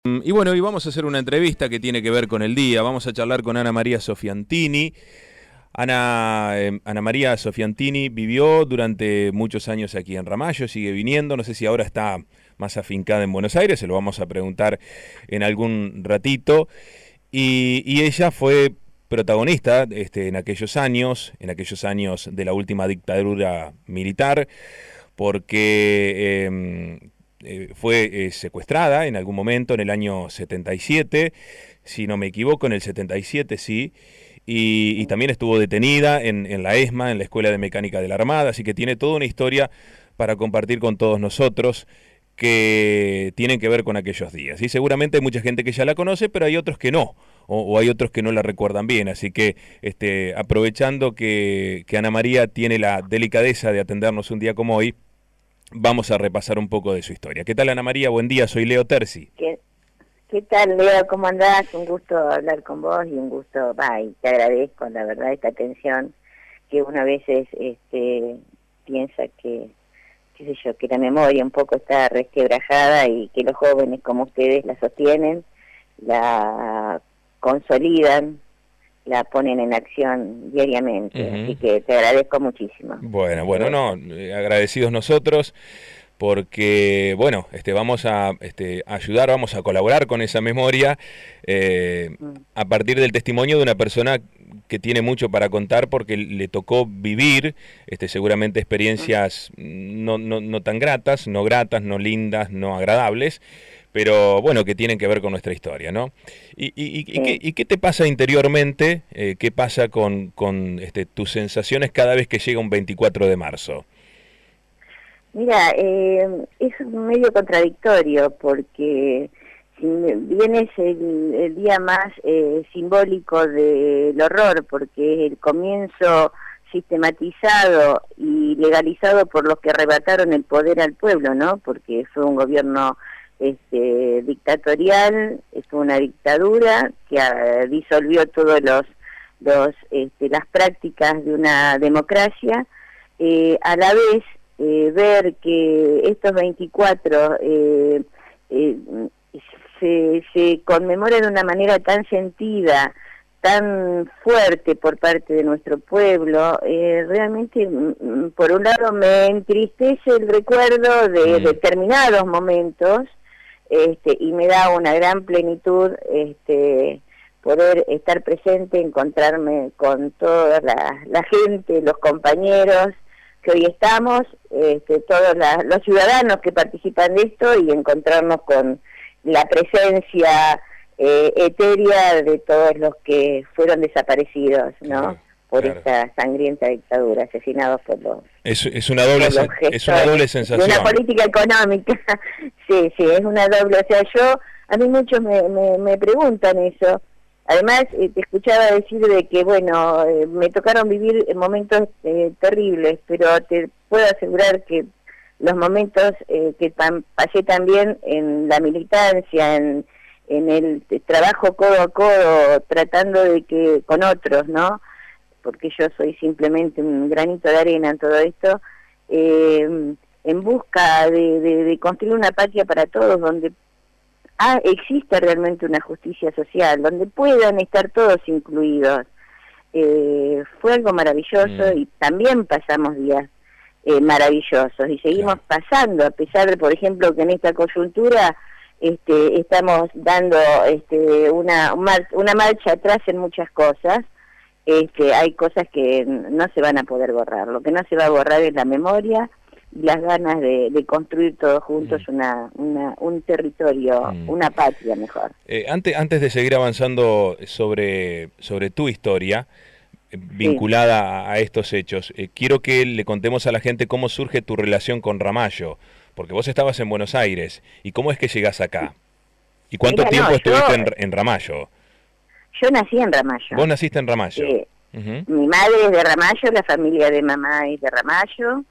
Y bueno, hoy vamos a hacer una entrevista que tiene que ver con el día. Vamos a charlar con Ana María Sofiantini. Ana María Sofiantini vivió durante muchos años aquí en Ramallo, sigue viniendo, no sé si ahora está más afincada en Buenos Aires, se lo vamos a preguntar en algún ratito. Y ella fue protagonista en aquellos años de la última dictadura militar, porque fue secuestrada en algún momento en el año 77, si no me equivoco, en el 77 sí, y también estuvo detenida en la ESMA, en la Escuela de Mecánica de la Armada, así que tiene toda una historia para compartir con todos nosotros que tienen que ver con aquellos días. Y seguramente hay mucha gente que ya la conoce, pero hay otros que no, o hay otros que no la recuerdan bien. Así que aprovechando que Ana María tiene la delicadeza de atendernos un día como hoy, vamos a repasar un poco de su historia. ¿Qué tal, Ana María? Buen día, soy Leo Terzi. ¿Qué tal, Leo? ¿Cómo andás? Un gusto hablar con vos y un gusto, y te agradezco, la verdad, esta atención que uno a veces piensa que, qué sé yo, que la memoria un poco está resquebrajada y que los jóvenes como ustedes la sostienen, la consolidan, la ponen en acción diariamente. Así que te agradezco muchísimo. Bueno, no, agradecidos nosotros, porque, bueno, vamos a ayudar, vamos a colaborar con esa memoria a partir del testimonio de una persona que tiene mucho para contar, porque le tocó vivir seguramente experiencias no tan gratas, no lindas, no agradables, pero bueno, que tienen que ver con nuestra historia, ¿no? ¿Y qué te pasa interiormente? ¿Qué pasa con tus sensaciones cada vez que llega un 24 de marzo? Mira, es medio contradictorio porque si bien es el día más simbólico del horror, porque es el comienzo sistematizado y legalizado por los que arrebataron el poder al pueblo, ¿no? Porque fue un gobierno dictatorial, fue una dictadura que disolvió todos las prácticas de una democracia. A la vez ver que estos 24 se conmemoran de una manera tan sentida, tan fuerte por parte de nuestro pueblo, realmente por un lado me entristece el recuerdo de determinados momentos, y me da una gran plenitud poder estar presente, encontrarme con toda la gente, los compañeros que hoy estamos, todos los ciudadanos que participan de esto, y encontrarnos con la presencia etérea de todos los que fueron desaparecidos, ¿no? Por esta sangrienta dictadura, asesinados por los... Es una doble sensación. De una política económica. Sí, es una doble. O sea, a mí muchos me preguntan eso. Además, te escuchaba decir de que, bueno, me tocaron vivir momentos terribles, pero te puedo asegurar que los momentos que pasé también en la militancia, en el trabajo codo a codo, tratando de que con otros, ¿no? Porque yo soy simplemente un granito de arena en todo esto, en busca de construir una patria para todos, donde existe realmente una justicia social, donde puedan estar todos incluidos. Fue algo maravilloso y también pasamos días maravillosos y seguimos pasando, a pesar de, por ejemplo, que en esta coyuntura estamos dando una marcha atrás en muchas cosas. Hay cosas que no se van a poder borrar. Lo que no se va a borrar es la memoria y las ganas de construir todos juntos un territorio, una patria mejor. Antes de seguir avanzando sobre tu historia vinculada a estos hechos, quiero que le contemos a la gente cómo surge tu relación con Ramallo, porque vos estabas en Buenos Aires, y cómo es que llegás acá, y cuánto tiempo estuviste en Ramallo. Yo nací en Ramallo. ¿Vos naciste en Ramallo? Mi madre es de Ramallo, la familia de mamá es de Ramallo.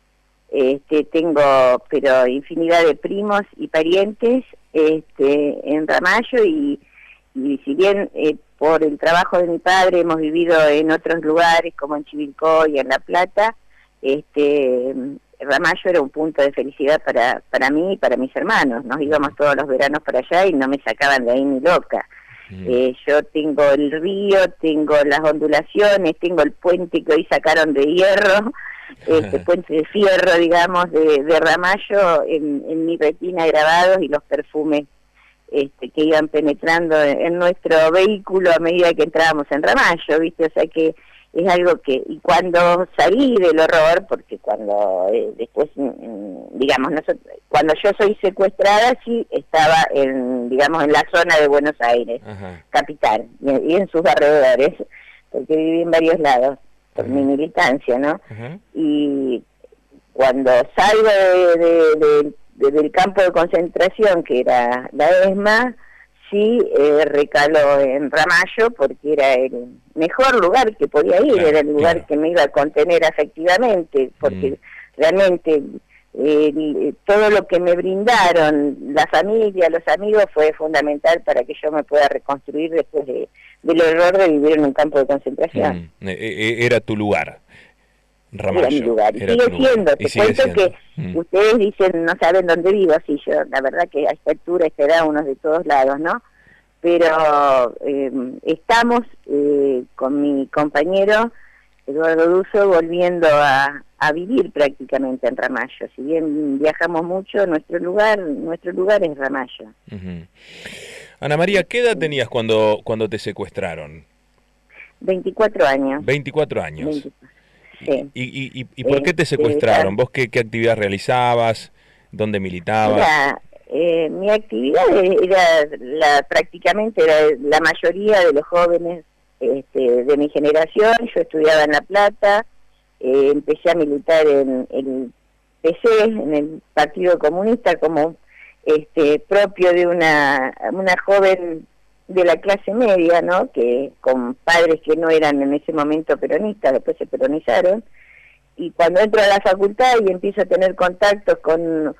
Tengo pero infinidad de primos y parientes en Ramallo, y si bien por el trabajo de mi padre hemos vivido en otros lugares como en Chivilcoy y en La Plata, Ramallo era un punto de felicidad para mí y para mis hermanos. Nos íbamos todos los veranos para allá y no me sacaban de ahí ni loca. Yo tengo el río, tengo las ondulaciones, tengo el puente que hoy sacaron de hierro, puente de fierro, digamos, de Ramallo en mi retina grabados, y los perfumes que iban penetrando en nuestro vehículo a medida que entrábamos en Ramallo, ¿viste? O sea que es algo que, y cuando salí del horror, porque cuando después, digamos, cuando yo soy secuestrada, sí estaba digamos, en la zona de Buenos Aires, capital, y en sus alrededores, porque viví en varios lados, por mi militancia, ¿no? Y cuando salgo del campo de concentración, que era la ESMA, sí recaló en Ramallo, porque era el mejor lugar que podía ir, era el lugar que me iba a contener afectivamente, porque realmente todo lo que me brindaron, la familia, los amigos, fue fundamental para que yo me pueda reconstruir después del horror de vivir en un campo de concentración. Era tu lugar. Ramallo, era mi lugar, y sigue siendo. Te cuento que ustedes dicen no saben dónde vivo, sí, yo la verdad que a esta altura, esta edad, uno de todos lados, ¿no? Pero estamos con mi compañero Eduardo Duso volviendo a vivir prácticamente en Ramallo. Si bien viajamos mucho, nuestro lugar es Ramallo. Ana María, ¿qué edad tenías cuando te secuestraron? 24 años. 24 años. 24. Sí. ¿Y por qué te secuestraron? ¿Vos qué actividad realizabas? ¿Dónde militabas? Mi actividad era prácticamente la mayoría de los jóvenes de mi generación. Yo estudiaba en La Plata, empecé a militar en el PC, en el Partido Comunista, como propio de una joven de la clase media, ¿no? Que con padres que no eran en ese momento peronistas, después se peronizaron, y cuando entro a la facultad y empiezo a tener contactos con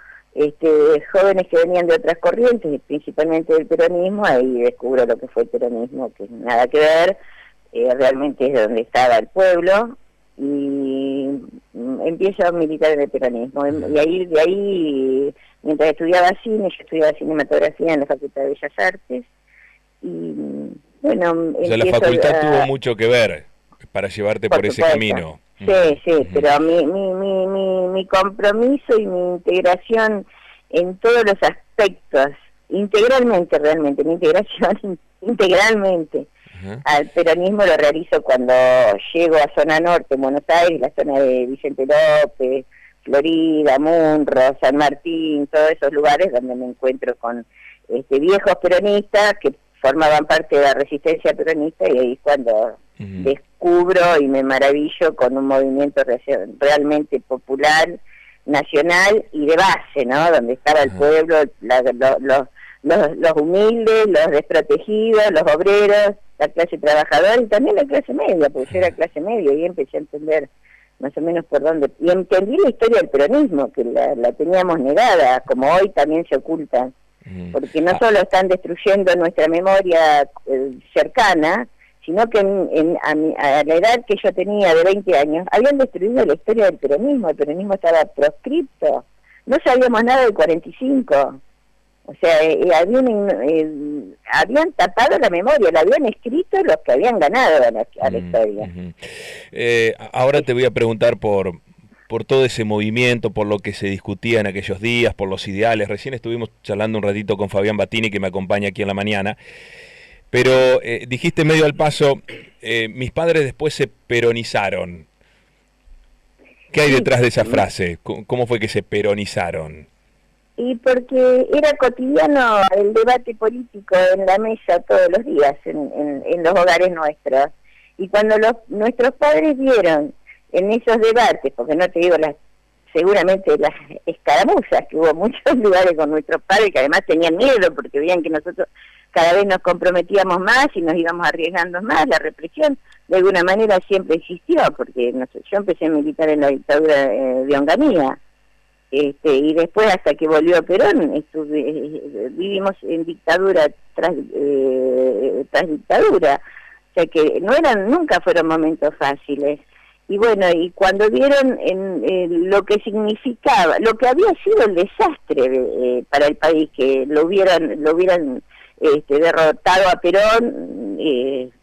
jóvenes que venían de otras corrientes, principalmente del peronismo, ahí descubro lo que fue el peronismo, que nada que ver, realmente es donde estaba el pueblo, y empiezo a militar en el peronismo, y de ahí, mientras estudiaba cine, yo estudiaba cinematografía en la Facultad de Bellas Artes, y bueno, o sea, la facultad tuvo mucho que ver para llevarte por ese camino. Sí, pero mi compromiso y mi integración en todos los aspectos, integralmente realmente, mi integración integralmente al peronismo lo realizo cuando llego a zona norte, en Buenos Aires, la zona de Vicente López, Florida, Munro, San Martín, todos esos lugares donde me encuentro con viejos peronistas que formaban parte de la resistencia peronista, y ahí es cuando descubro y me maravillo con un movimiento realmente popular, nacional y de base, ¿no? Donde estaba el pueblo, los humildes, los desprotegidos, los obreros, la clase trabajadora y también la clase media, porque yo era clase media y empecé a entender más o menos por dónde, y entendí la historia del peronismo, que la teníamos negada, como hoy también se oculta, porque no solo están destruyendo nuestra memoria cercana, sino que a la edad que yo tenía de 20 años, habían destruido la historia del peronismo. El peronismo estaba proscripto, no sabíamos nada del 45, o sea, habían tapado la memoria, la habían escrito los que habían ganado a la historia. Ahora te voy a preguntar por todo ese movimiento, por lo que se discutía en aquellos días, por los ideales. Recién estuvimos charlando un ratito con Fabián Battini, que me acompaña aquí en la mañana, pero dijiste medio al paso, mis padres después se peronizaron. ¿Qué hay detrás de esa frase? ¿Cómo fue que se peronizaron? Y porque era cotidiano el debate político en la mesa todos los días, en los hogares nuestros. Y cuando nuestros padres vieron en esos debates, porque no te digo seguramente las escaramuzas, que hubo muchos lugares con nuestros padres que además tenían miedo porque veían que nosotros cada vez nos comprometíamos más y nos íbamos arriesgando más. La represión de alguna manera siempre existió, porque yo empecé a militar en la dictadura de Onganía, y después hasta que volvió Perón vivimos en dictadura tras dictadura, o sea que nunca fueron momentos fáciles. y bueno, y cuando vieron lo que significaba, lo que había sido el desastre para el país, que lo hubieran derrotado a Perón,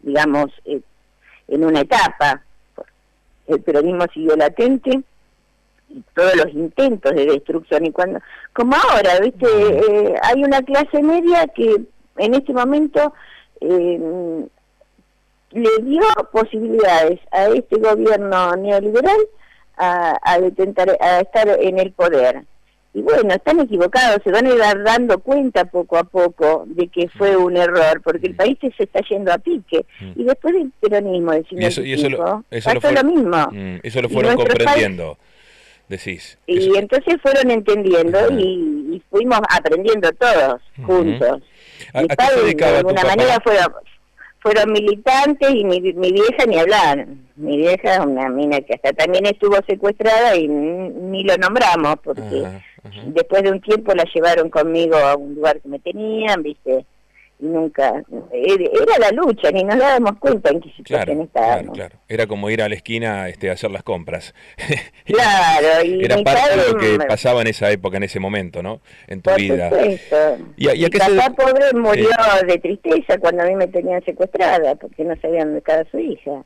digamos, en una etapa, el peronismo siguió latente, y todos los intentos de destrucción, y cuando, como ahora, viste, hay una clase media que en este momento le dio posibilidades a este gobierno neoliberal a estar en el poder. Y bueno, están equivocados, se van a ir dando cuenta poco a poco de que fue un error, porque el país se está yendo a pique. Y después del peronismo del 55, pasó lo mismo. Eso lo fueron comprendiendo, decís. Y entonces fueron entendiendo y fuimos aprendiendo todos juntos. ¿A qué se dedicaba de alguna manera fueron militantes, y mi vieja ni hablar. Mi vieja es una mina que hasta también estuvo secuestrada y ni lo nombramos, porque después de un tiempo la llevaron conmigo a un lugar que me tenían, viste, y nunca, era la lucha, ni nos dábamos cuenta en qué situación estábamos. Claro. Era como ir a la esquina a hacer las compras. Claro, y era parte de lo que pasaba en esa época, en ese momento, ¿no? En tu vida. Supuesto. ¿Y a qué papá pobre murió de tristeza cuando a mí me tenían secuestrada, porque no sabían dónde estaba su hija.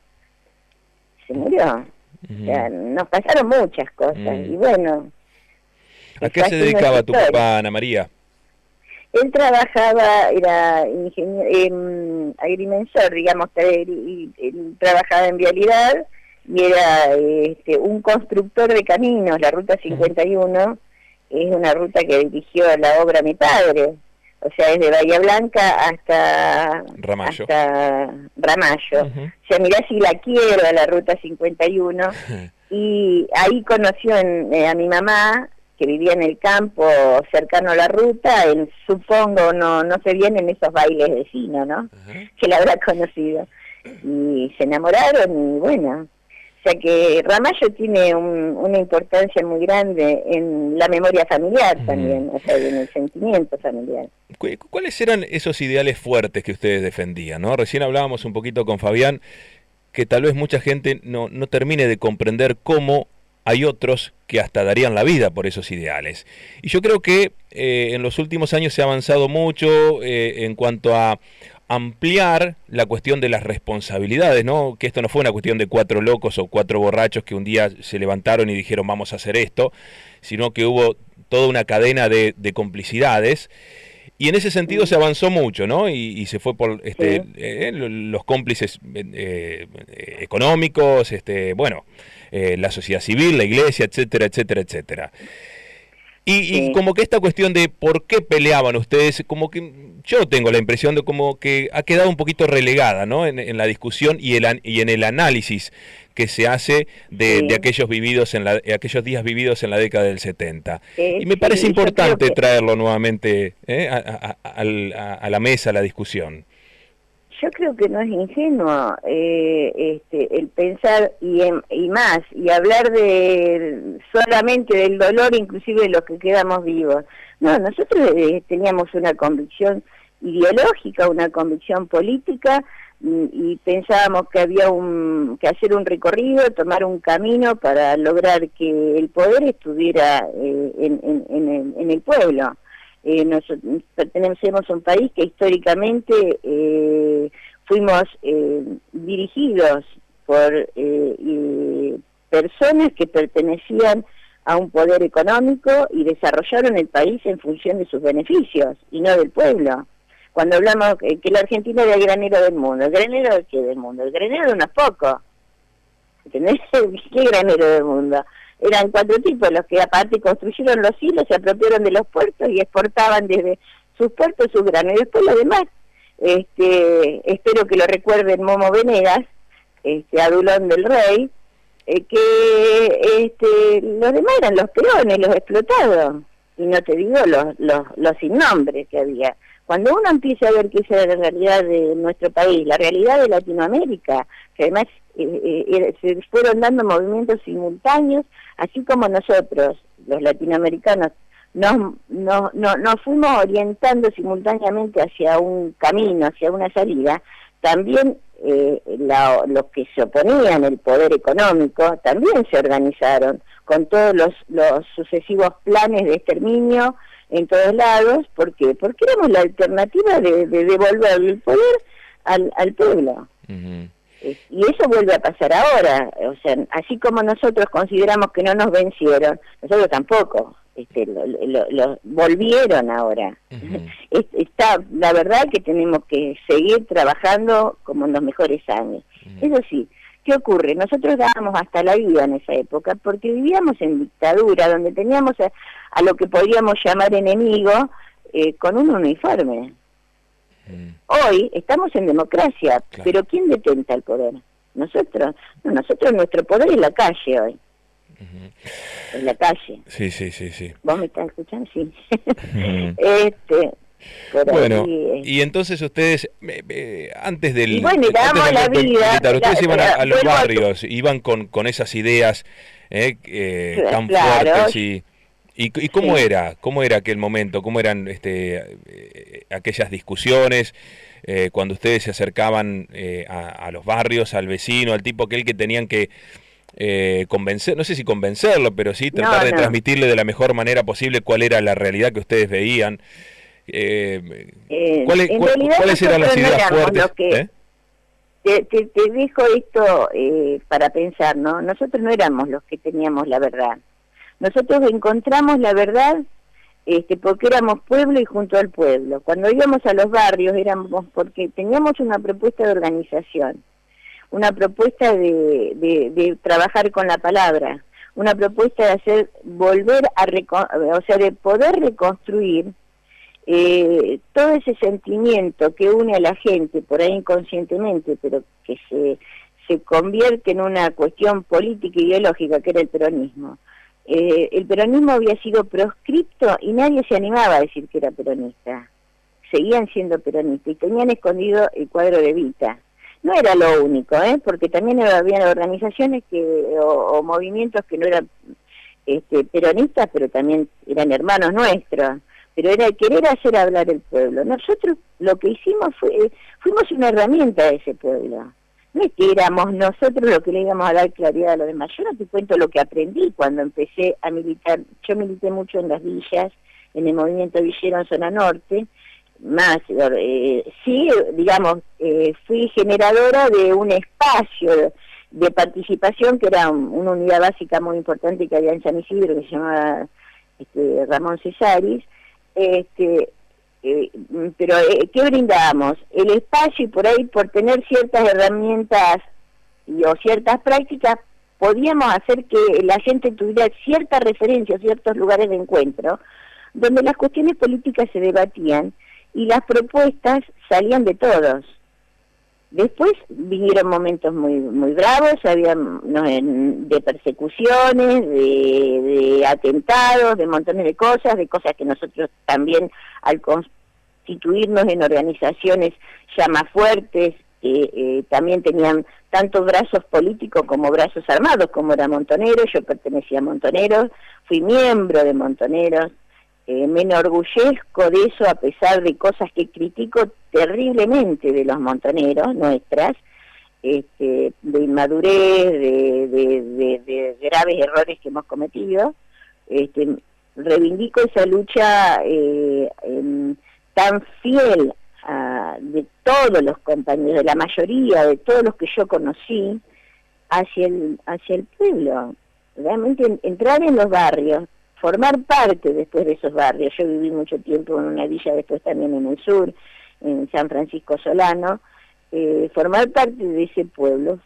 Se murió. O sea, nos pasaron muchas cosas, y bueno. ¿A qué se dedicaba tu papá, Ana María? Él trabajaba, era ingeniero, agrimensor, digamos, él trabajaba en vialidad y era un constructor de caminos. La Ruta 51 es una ruta que dirigió la obra mi padre, o sea, desde Bahía Blanca hasta Ramallo. O sea, mirá si la quiero a la Ruta 51. Y ahí conoció a mi mamá, que vivía en el campo cercano a la ruta. Él, supongo, no se vienen esos bailes vecinos, ¿no? Que la habrá conocido. Y se enamoraron, y bueno. O sea que Ramallo tiene una importancia muy grande en la memoria familiar también, o sea, en el sentimiento familiar. ¿Cuáles eran esos ideales fuertes que ustedes defendían, no? Recién hablábamos un poquito con Fabián, que tal vez mucha gente no termine de comprender cómo hay otros que hasta darían la vida por esos ideales. Y yo creo que en los últimos años se ha avanzado mucho en cuanto a ampliar la cuestión de las responsabilidades, ¿no? Que esto no fue una cuestión de 4 locos o 4 borrachos que un día se levantaron y dijeron vamos a hacer esto, sino que hubo toda una cadena de complicidades. Y en ese sentido se avanzó mucho, ¿no? Y se fue por los cómplices económicos, la sociedad civil, la iglesia, etcétera, etcétera, etcétera. Y como que esta cuestión de por qué peleaban ustedes, como que yo tengo la impresión de como que ha quedado un poquito relegada, ¿no? En la discusión y en el análisis que se hace de aquellos aquellos días vividos en la década del 70. Y me parece importante traerlo nuevamente a la mesa, a la discusión. Yo creo que no es ingenuo el pensar y más, y hablar solamente del dolor, inclusive de los que quedamos vivos. No, nosotros teníamos una convicción ideológica, una convicción política, y pensábamos que había que hacer un recorrido, tomar un camino para lograr que el poder estuviera en el pueblo. Nosotros pertenecemos a un país que históricamente fuimos dirigidos por personas que pertenecían a un poder económico y desarrollaron el país en función de sus beneficios y no del pueblo. Cuando hablamos que la Argentina era el granero del mundo, ¿el granero de qué del mundo? El granero de unos pocos. ¿Entendés? ¿Qué granero del mundo? Eran 4 tipos los que aparte construyeron los hilos, se apropiaron de los puertos y exportaban desde sus puertos sus granos. Y después lo demás, espero que lo recuerden Momo Venegas, adulón del rey, que los demás eran los peones, los explotados. Y no te digo los sin nombres que había. Cuando uno empieza a ver que esa era la realidad de nuestro país, la realidad de Latinoamérica, que además se fueron dando movimientos simultáneos, así como nosotros, los latinoamericanos, nos fuimos orientando simultáneamente hacia un camino, hacia una salida, también los que se oponían al poder económico también se organizaron con todos los sucesivos planes de exterminio en todos lados. ¿Por qué? Porque éramos la alternativa de devolver el poder al pueblo. Uh-huh. Y eso vuelve a pasar ahora. O sea, así como nosotros consideramos que no nos vencieron, nosotros tampoco. Lo volvieron ahora. Uh-huh. La verdad que tenemos que seguir trabajando como en los mejores años. Uh-huh. Eso sí, ¿qué ocurre? Nosotros dábamos hasta la vida en esa época porque vivíamos en dictadura, donde teníamos a lo que podríamos llamar enemigo con un uniforme. Uh-huh. Hoy estamos en democracia, claro. Pero ¿quién detenta el poder? Nosotros. No, nuestro poder es la calle hoy. Uh-huh. En la calle. Sí. ¿Vos me estás escuchando? Sí. Uh-huh. Bueno, y entonces ustedes, antes del... Y bueno, damos la vida... Militar, ustedes iban a los barrios, iban con esas ideas tan claro. fuertes ¿Y cómo era? ¿Cómo era aquel momento? ¿Cómo eran aquellas discusiones cuando ustedes se acercaban a los barrios, al vecino, al tipo aquel que tenían que convencer, no sé si convencerlo, pero sí tratar de transmitirle de la mejor manera posible cuál era la realidad que ustedes veían? ¿Cuáles eran las ideas fuertes? Te dijo esto para pensar, ¿no? Nosotros no éramos los que teníamos la verdad. Nosotros encontramos la verdad porque éramos pueblo y junto al pueblo. Cuando íbamos a los barrios éramos porque teníamos una propuesta de organización, una propuesta de trabajar con la palabra, una propuesta de hacer volver de poder reconstruir todo ese sentimiento que une a la gente, por ahí inconscientemente, pero que se convierte en una cuestión política e ideológica, que era el peronismo. El peronismo había sido proscripto y nadie se animaba a decir que era peronista. Seguían siendo peronistas y tenían escondido el cuadro de Evita. No era lo único, porque también había organizaciones o movimientos que no eran peronistas, pero también eran hermanos nuestros. Pero era el querer hacer hablar el pueblo. Nosotros lo que hicimos fuimos una herramienta de ese pueblo. No es que éramos nosotros los que le íbamos a dar claridad a los demás. Yo no te cuento lo que aprendí cuando empecé a militar. Yo milité mucho en las villas, en el movimiento villero en zona norte. Más, fui generadora de un espacio de participación que era una unidad básica muy importante que había en San Isidro, que se llamaba Ramón Cesaris. Pero ¿qué brindábamos? El espacio, y por ahí, por tener ciertas herramientas o ciertas prácticas, podíamos hacer que la gente tuviera cierta referencia, ciertos lugares de encuentro, donde las cuestiones políticas se debatían y las propuestas salían de todos. Después vinieron momentos muy muy bravos, había de persecuciones, de atentados, de montones de cosas que nosotros también al constituirnos en organizaciones ya más fuertes, también tenían tanto brazos políticos como brazos armados, como era Montoneros. Yo pertenecía a Montoneros, fui miembro de Montoneros. Me enorgullezco de eso, a pesar de cosas que critico terriblemente de los montoneros nuestras, de inmadurez, de graves errores que hemos cometido. Reivindico esa lucha tan fiel de todos los compañeros, de la mayoría, de todos los que yo conocí, hacia el pueblo. Realmente entrar en los barrios, formar parte después de esos barrios. Yo viví mucho tiempo en una villa, después también en el sur, en San Francisco Solano. Formar parte de ese pueblo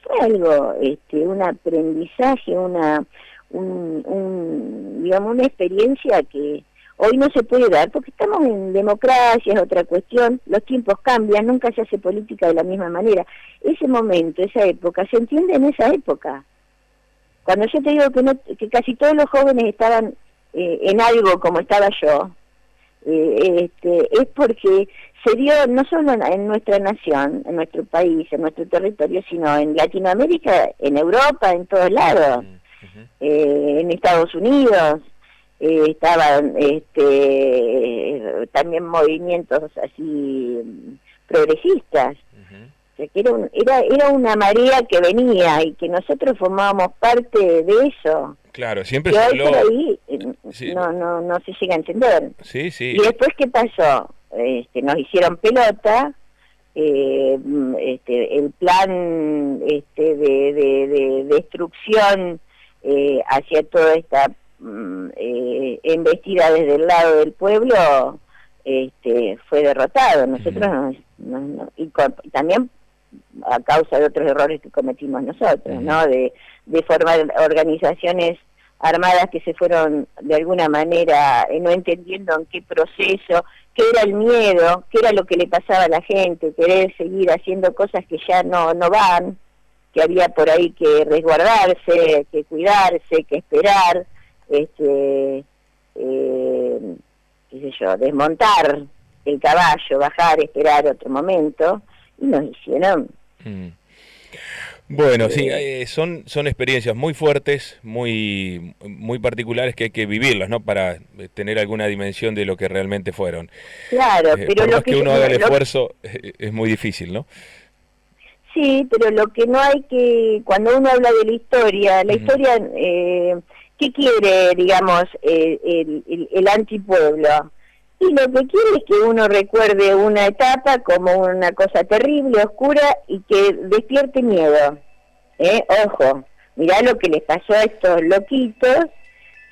fue algo, un aprendizaje, una experiencia que hoy no se puede dar, porque estamos en democracia, es otra cuestión, los tiempos cambian, nunca se hace política de la misma manera. Ese momento, esa época, se entiende en esa época. Cuando yo te digo que casi todos los jóvenes estaban en algo como estaba yo, es porque se dio no solo en nuestra nación, en nuestro país, en nuestro territorio, sino en Latinoamérica, en Europa, en todos lados, en Estados Unidos, estaban también movimientos así progresistas. sea, que era una marea que venía y que nosotros formábamos parte de eso. Claro, siempre Que se hoy habló... por ahí Sí, no se llega a entender. sí, sí. Y después, ¿qué pasó? Nos hicieron pelota, el plan de destrucción hacia toda esta embestida desde el lado del pueblo fue derrotado. Nosotros y también a causa de otros errores que cometimos nosotros, ¿no? De formar organizaciones armadas que se fueron de alguna manera no entendiendo en qué proceso, qué era el miedo, qué era lo que le pasaba a la gente, querer seguir haciendo cosas que ya no van, que había por ahí que resguardarse, que cuidarse, que esperar, qué sé yo, desmontar el caballo, bajar, esperar otro momento, y nos hicieron. Bueno, sí, son experiencias muy fuertes, muy particulares que hay que vivirlas, ¿no? Para tener alguna dimensión de lo que realmente fueron. Claro, pero por lo más que uno haga el esfuerzo, es muy difícil, ¿no? Sí, pero lo que no hay que, cuando uno habla de la historia, ¿qué quiere, digamos, el antipueblo? Y lo que quiere es que uno recuerde una etapa como una cosa terrible, oscura, y que despierte miedo. Ojo, mirá lo que les pasó a estos loquitos,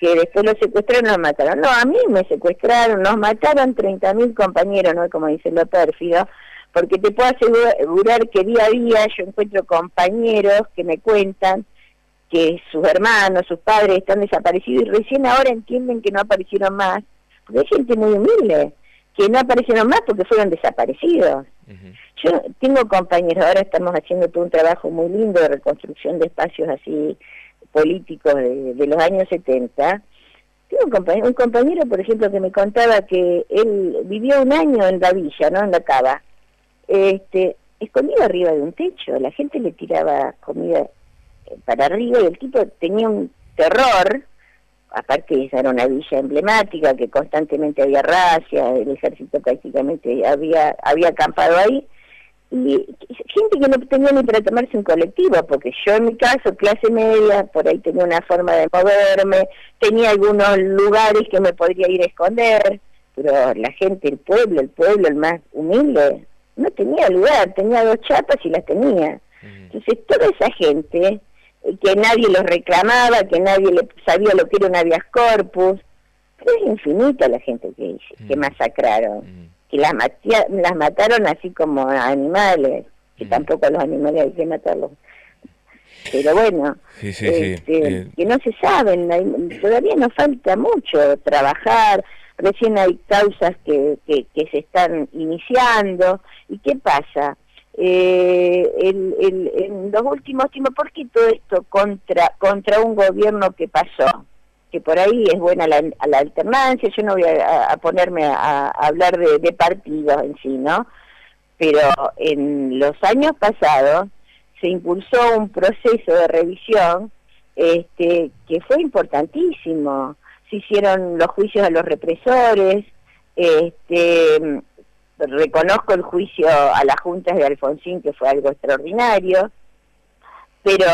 que después los secuestraron y los mataron. No, a mí me secuestraron, nos mataron 30.000 compañeros, ¿no? Como dice lo pérfido, porque te puedo asegurar que día a día yo encuentro compañeros que me cuentan que sus hermanos, sus padres están desaparecidos y recién ahora entienden que no aparecieron más. Porque hay gente muy humilde, que no aparecieron más porque fueron desaparecidos. Yo tengo compañeros, ahora estamos haciendo todo un trabajo muy lindo de reconstrucción de espacios así políticos de los años 70. Tengo un compañero, por ejemplo, que me contaba que él vivió un año en la villa, ¿no? En la cava, escondido arriba de un techo. La gente le tiraba comida para arriba y el tipo tenía un terror. Aparte esa era una villa emblemática, que constantemente había racia, el ejército prácticamente había acampado ahí, y gente que no tenía ni para tomarse un colectivo, porque yo en mi caso, clase media, por ahí tenía una forma de moverme, tenía algunos lugares que me podría ir a esconder, pero la gente, el pueblo, el más humilde, no tenía lugar, tenía 2 chapas y las tenía. Entonces toda esa gente que nadie los reclamaba, que nadie sabía lo que era un habeas corpus, pero es infinita la gente que masacraron, que las mataron así como animales, que tampoco a los animales hay que matarlos. Pero bueno, que no se saben, todavía nos falta mucho trabajar, recién hay causas que se están iniciando, ¿y qué pasa? En los últimos tiempos, ¿por qué todo esto contra un gobierno que pasó? Que por ahí es buena la alternancia, yo no voy a ponerme a hablar de partidos en sí, ¿no? Pero en los años pasados se impulsó un proceso de revisión que fue importantísimo. Se hicieron los juicios a los represores, reconozco el juicio a las juntas de Alfonsín, que fue algo extraordinario, pero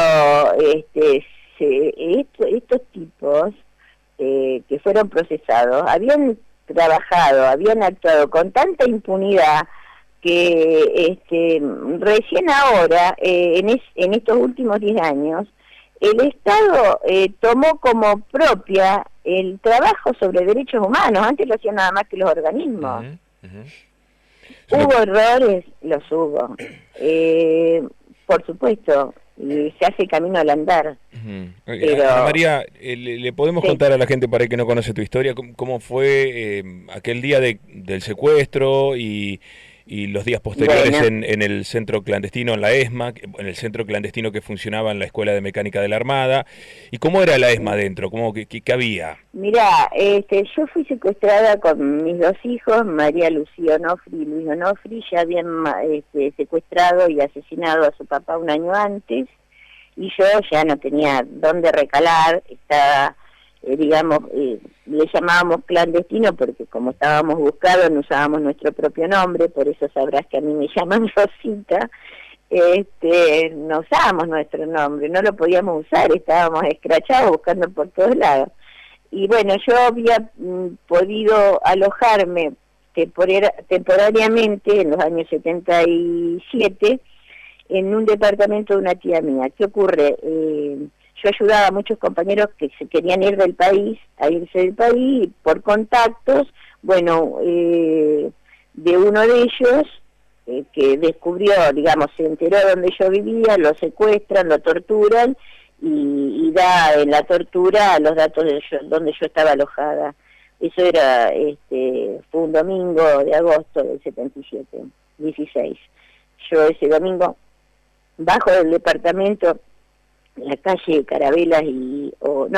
estos tipos que fueron procesados habían trabajado, habían actuado con tanta impunidad que recién ahora, en estos últimos 10 años, el Estado tomó como propia el trabajo sobre derechos humanos. Antes lo hacían nada más que los organismos. ¿Hubo errores? Los hubo. Por supuesto, y se hace camino al andar. Pero... Ana María, ¿le podemos contar a la gente, para el que no conoce tu historia, cómo fue aquel día del secuestro y los días posteriores en el centro clandestino, en la ESMA, en el centro clandestino que funcionaba en la Escuela de Mecánica de la Armada? ¿Y cómo era la ESMA adentro? ¿Qué había? Mirá, yo fui secuestrada con mis 2 hijos, María Lucía Onofri y Luis Onofri. Ya habían secuestrado y asesinado a su papá un año antes, y yo ya no tenía dónde recalar. Estaba, le llamábamos clandestino porque como estábamos buscados no usábamos nuestro propio nombre, por eso sabrás que a mí me llaman Rosita. no usábamos nuestro nombre, no lo podíamos usar, estábamos escrachados buscando por todos lados. Y bueno, yo había podido alojarme temporariamente en los años 77 en un departamento de una tía mía. ¿Qué ocurre? Yo ayudaba a muchos compañeros que se querían ir del país, a irse del país, y por contactos, bueno, de uno de ellos, que descubrió, digamos, se enteró dónde yo vivía, lo secuestran, lo torturan, y da en la tortura los datos de donde yo estaba alojada. Eso era, fue un domingo de agosto del 77, 16. Yo ese domingo bajo del departamento, la calle Carabelas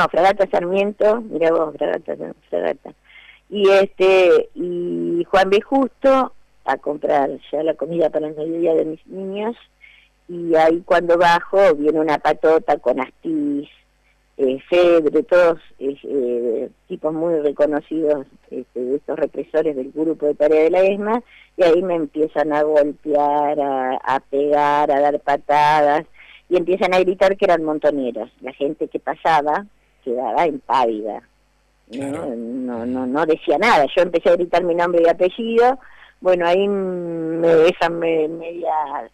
Fragata Sarmiento, mira vos, Fragata. Y Juan B. Justo a comprar ya la comida para el mediodía de mis niños, y ahí cuando bajo viene una patota con Astiz, Febre, todos tipos muy reconocidos de estos represores del grupo de tarea de la ESMA, y ahí me empiezan a golpear, a pegar, a dar patadas, y empiezan a gritar que eran montoneros. La gente que pasaba quedaba impávida, Claro. no decía nada. Yo empecé a gritar mi nombre y apellido, bueno, ahí me dejan media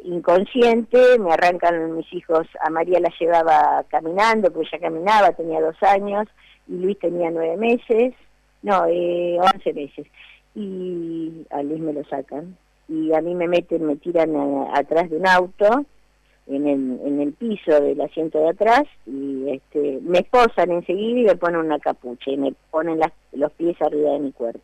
inconsciente, me arrancan mis hijos. A María la llevaba caminando, porque ella caminaba, tenía 2 años, y Luis tenía 9 meses, 11 meses, y a Luis me lo sacan, y a mí me tiran atrás de un auto, en el piso del asiento de atrás, y me esposan enseguida y me ponen una capucha, y me ponen los pies arriba de mi cuerpo.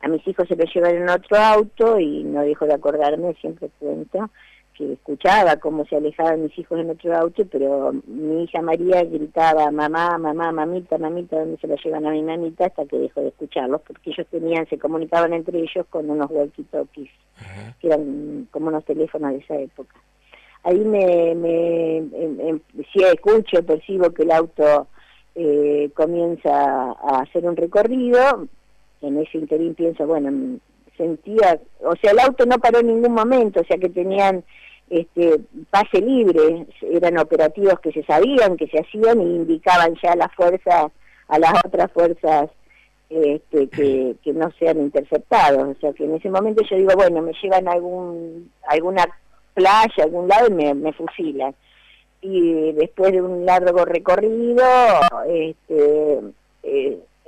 A mis hijos se los llevan en otro auto, y no dejo de acordarme, siempre cuento, que escuchaba cómo se alejaban mis hijos en otro auto, pero mi hija María gritaba, mamá, mamá, mamita, mamita, ¿dónde se la llevan a mi mamita? Hasta que dejó de escucharlos, porque ellos se comunicaban entre ellos con unos walkie-talkies, que eran como unos teléfonos de esa época. Ahí si escucho, percibo que el auto comienza a hacer un recorrido. En ese interín pienso, bueno, sentía, o sea, el auto no paró en ningún momento, o sea que tenían pase libre, eran operativos que se sabían, que se hacían, y indicaban ya a las otras fuerzas que no sean interceptados. O sea que en ese momento yo digo, bueno, me llevan a alguna playa, a algún lado, y me fusilan. Y después de un largo recorrido,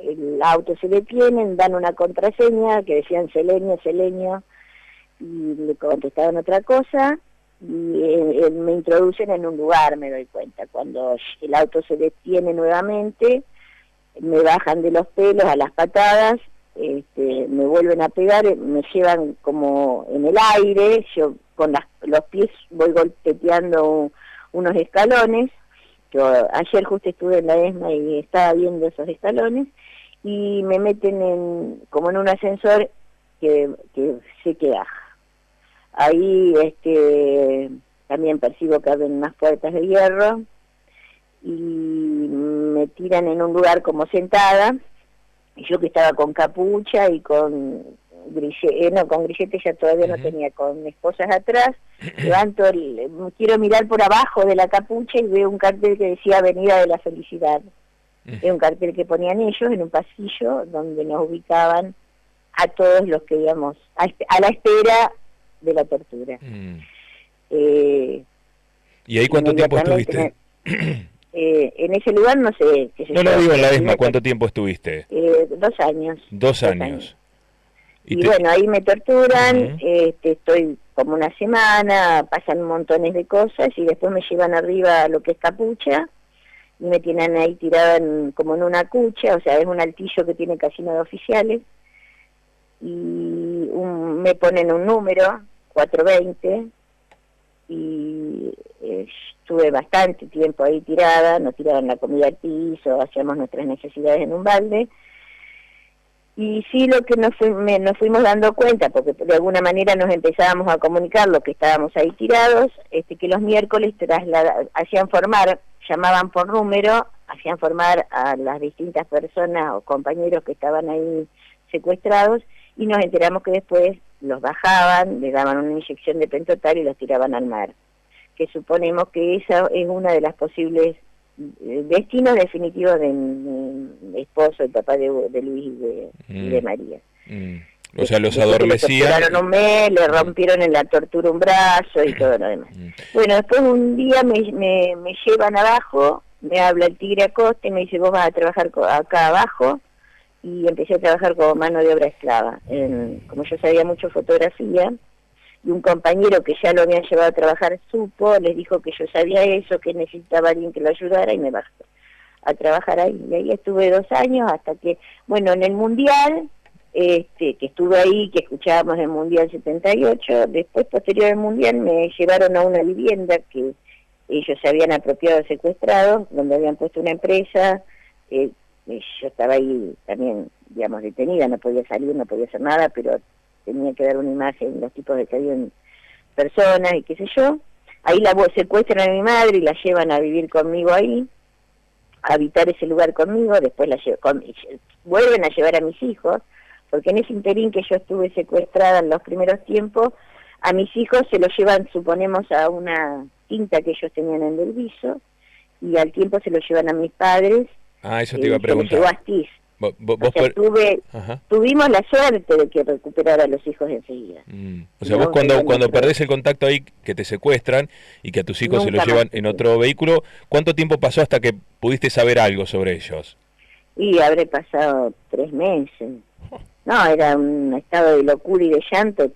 el auto se detienen, dan una contraseña que decían Selenio, y le contestaban otra cosa, y me introducen en un lugar, me doy cuenta. Cuando el auto se detiene nuevamente, me bajan de los pelos a las patadas, me vuelven a pegar, me llevan como en el aire, yo con los pies voy golpeteando unos escalones. Yo ayer justo estuve en la ESMA y estaba viendo esos escalones, y me meten como en un ascensor que sé que baja. Ahí también percibo que abren unas puertas de hierro, y me tiran en un lugar como sentada, y yo que estaba con capucha y con grillete ya todavía no tenía, con esposas atrás, levanto quiero mirar por abajo de la capucha y veo un cartel que decía Avenida de la Felicidad. Era un cartel que ponían ellos en un pasillo donde nos ubicaban a todos los que íbamos a la espera de la tortura. ¿Y ahí cuánto tiempo estuviste? En ese lugar no sé. No lo digo en la ESMA, ¿cuánto tiempo estuviste? 2 años. 2 años. Y bueno, ahí me torturan, estoy como una semana, pasan montones de cosas, y después me llevan arriba a lo que es capucha, y me tienen ahí tirada como en una cucha, o sea, es un altillo que tiene casino de oficiales, y me ponen un número, 420, y estuve bastante tiempo ahí tirada, nos tiraban la comida al piso, hacíamos nuestras necesidades en un balde. Y sí, lo que nos fuimos dando cuenta, porque de alguna manera nos empezábamos a comunicar lo que estábamos ahí tirados, que los miércoles hacían formar, llamaban por número, hacían formar a las distintas personas o compañeros que estaban ahí secuestrados, y nos enteramos que después los bajaban, les daban una inyección de pentotal y los tiraban al mar. Que suponemos que esa es una de las posibles destinos definitivos de mi esposo, el papá de Luis y de María. O sea, los Después adormecían. Le torturaron un mes, le rompieron en la tortura un brazo y todo lo demás. Bueno, después un día me llevan abajo, me habla el Tigre Acosta y me dice, vos vas a trabajar acá abajo, y empecé a trabajar como mano de obra esclava. Como yo sabía mucho fotografía, y un compañero que ya lo habían llevado a trabajar supo, les dijo que yo sabía eso, que necesitaba a alguien que lo ayudara, y me bajó a trabajar ahí. Y ahí estuve 2 años hasta que, bueno, en el Mundial, que estuve ahí, que escuchábamos el Mundial 78, después, posterior al Mundial, me llevaron a una vivienda que ellos se habían apropiado secuestrados, donde habían puesto una empresa. Yo estaba ahí también, digamos, detenida, no podía salir, no podía hacer nada, pero tenía que dar una imagen de los tipos de que habían personas y qué sé yo. Ahí la secuestran a mi madre y la llevan a vivir conmigo ahí, a habitar ese lugar conmigo. Después vuelven a llevar a mis hijos, porque en ese interín que yo estuve secuestrada en los primeros tiempos, a mis hijos se los llevan, suponemos, a una quinta que ellos tenían en Delviso, y al tiempo se los llevan a mis padres. Eso te iba a preguntar. Se los llevó a Astiz. Tuvimos la suerte de que recuperara a los hijos enseguida. O sea, vos cuando perdés el contacto ahí, que te secuestran y que a tus hijos se los llevan en otro vehículo, ¿cuánto tiempo pasó hasta que pudiste saber algo sobre ellos? Y habré pasado 3 meses. No, era un estado de locura y de llanto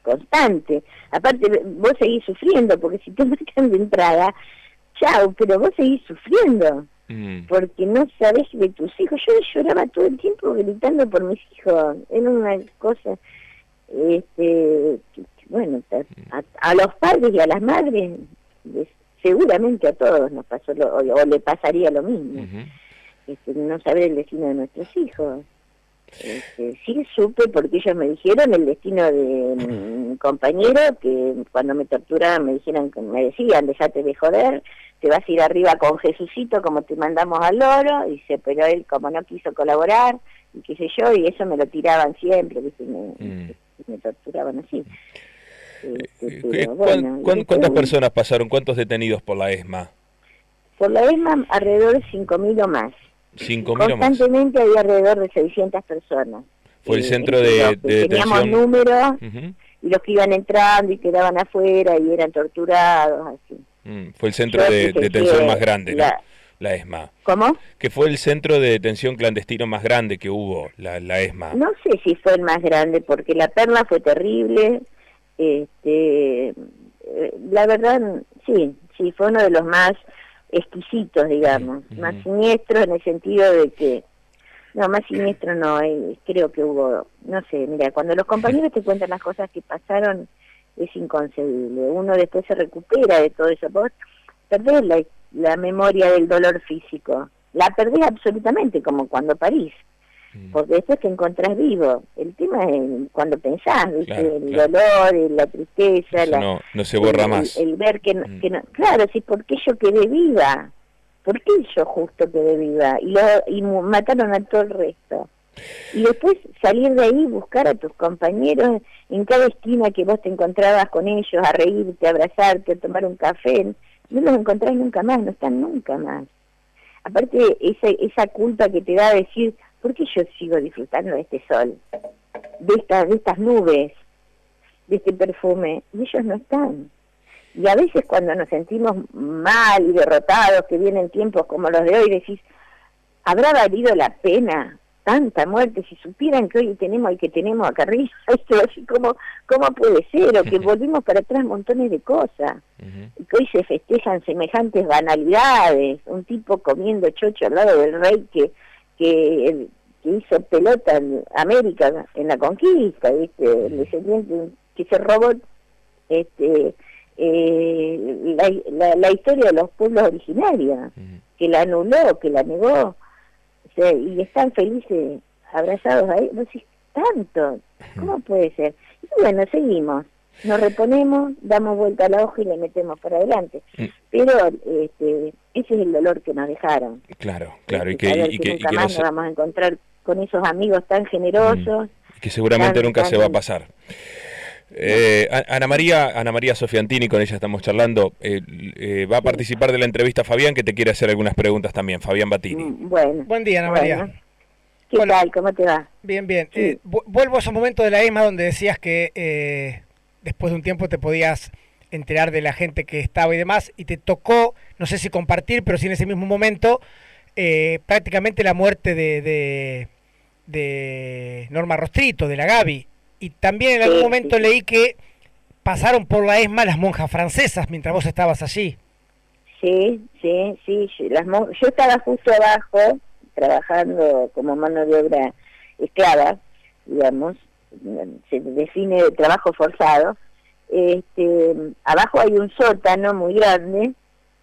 constante. Aparte, vos seguís sufriendo, porque si te matan de entrada, chao, pero vos seguís sufriendo. Porque no sabés de tus hijos. Yo lloraba todo el tiempo gritando por mis hijos. Era una cosa, bueno, a los padres y a las madres, seguramente a todos nos pasó, o le pasaría lo mismo. No saber el destino de nuestros hijos. Sí supe, porque ellos me dijeron el destino de mi compañero, que cuando me torturaban me decían, dejate de joder, te vas a ir arriba con Jesucito como te mandamos al loro. Dice, pero él como no quiso colaborar, y qué sé yo, y eso me lo tiraban siempre, ¿viste? Me torturaban así. Bueno, ¿cuántas personas pasaron? ¿Cuántos detenidos por la ESMA? Por la ESMA alrededor de 5.000 o más. 5.000 o más. Constantemente había alrededor de 600 personas. Fue el centro de detención. Teníamos números, y los que iban entrando y quedaban afuera y eran torturados, así. Fue el centro de detención más grande, ¿no? La ESMA. ¿Cómo? Que fue el centro de detención clandestino más grande que hubo, la ESMA. No sé si fue el más grande, porque la Perla fue terrible. La verdad, sí, fue uno de los más exquisitos, digamos, más siniestros, en el sentido de que, no, más siniestro no, creo que hubo, no sé, mira, cuando los compañeros te cuentan las cosas que pasaron, es inconcebible. Uno después se recupera de todo eso. Vos perdés la memoria del dolor físico, la perdés absolutamente, como cuando parís, porque después te encontrás vivo. El tema es cuando pensás, ¿viste? Claro, el dolor, la tristeza, no se borra más. El ver que no, claro, sí, ¿por qué yo quedé viva? ¿Por qué yo justo quedé viva? Y mataron a todo el resto. Y después salir de ahí, buscar a tus compañeros en cada esquina que vos te encontrabas con ellos, a reírte, a abrazarte, a tomar un café. No los encontrás nunca más, no están nunca más. Aparte, esa culpa que te da decir, ¿por qué yo sigo disfrutando de este sol, de estas nubes, de este perfume? Y ellos no están. Y a veces cuando nos sentimos mal y derrotados, que vienen tiempos como los de hoy, decís, ¿habrá valido la pena tanta muerte? Si supieran que hoy tenemos el que tenemos acá arriba, esto así ¿cómo puede ser? O que volvimos para atrás montones de cosas, y que hoy se festejan semejantes banalidades, un tipo comiendo chocho al lado del rey que hizo pelota en América en la conquista, ¿viste? El descendiente que se robó la historia de los pueblos originarios, que la anuló, que la negó. O sea, y están felices abrazados ahí. Vos decís, tanto, ¿cómo puede ser? Y bueno, seguimos, nos reponemos, damos vuelta a la hoja y le metemos para adelante. Pero ese es el dolor que nos dejaron. Claro, y que nunca más nos vamos a encontrar con esos amigos tan generosos, que seguramente nunca se va a pasar. Ana María Sofiantini, con ella estamos charlando, va a participar de la entrevista Fabián, que te quiere hacer algunas preguntas también. Fabián Battini. Bueno. Buen día, Ana María. ¿Qué tal? ¿Cómo te va? Bien, bien. Sí. Vuelvo a esos momentos de la ESMA donde decías que después de un tiempo te podías enterar de la gente que estaba y demás, y te tocó, no sé si compartir, pero sí en ese mismo momento, prácticamente la muerte de Norma Rostrito, de la Gaby. Y también en algún momento leí que pasaron por la ESMA las monjas francesas mientras vos estabas allí. Sí. Yo estaba justo abajo, trabajando como mano de obra esclava, digamos, se define de trabajo forzado. Abajo hay un sótano muy grande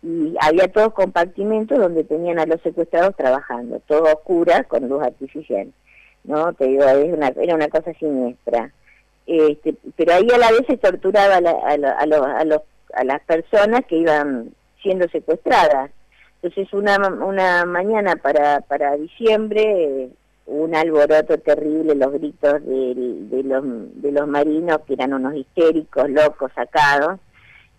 y había todos compartimentos donde tenían a los secuestrados trabajando, todo oscura con luz artificial. No, te digo, era una cosa siniestra. Pero ahí a la vez se torturaba a las personas que iban siendo secuestradas. Entonces una mañana para diciembre, un alboroto terrible, los gritos de los marinos, que eran unos histéricos, locos, sacados,